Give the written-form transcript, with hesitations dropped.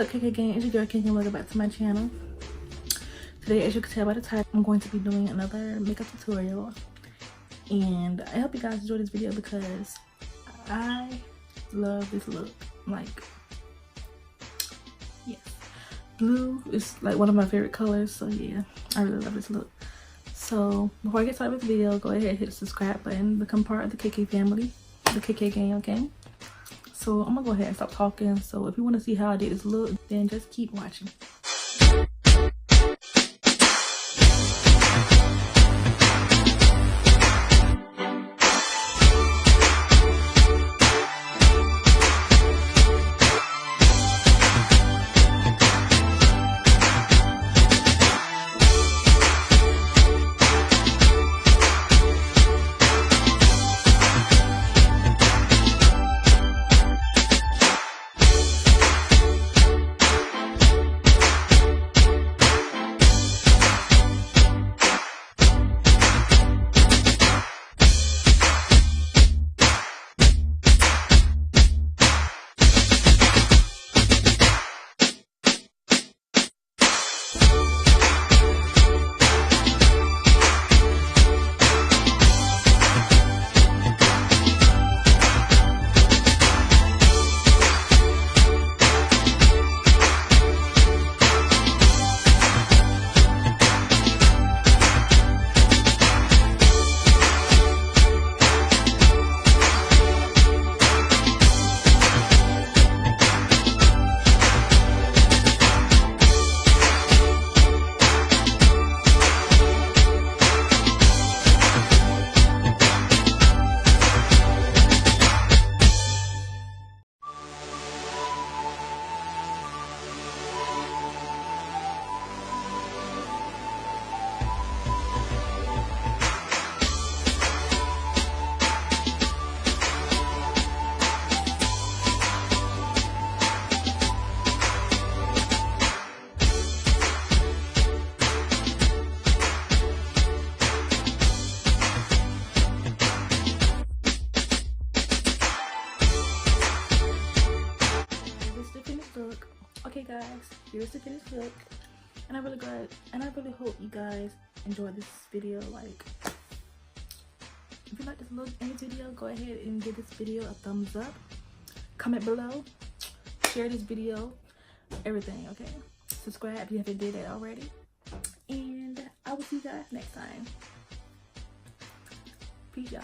up, KK gang? It's your girl KK. Welcome back to my channel. Today, as you can tell by the title, I'm going to be doing another makeup tutorial, and I hope you guys enjoy this video because I love this look. Like, yes, blue is like one of my favorite colors, so yeah, I really love this look. So before I get started with the video, go ahead and hit the subscribe button, become part of the KK family, the KK gang, okay? So I'm gonna go ahead and stop talking. So if you want to see how I did this look, then just keep watching. Okay guys, here's the finished look, and I really hope you guys enjoyed this video. Like, if you like this look in this video, go ahead and give this video a thumbs up, comment below, share this video, everything, okay? Subscribe if you haven't did that already, and I will see you guys next time. Peace, y'all.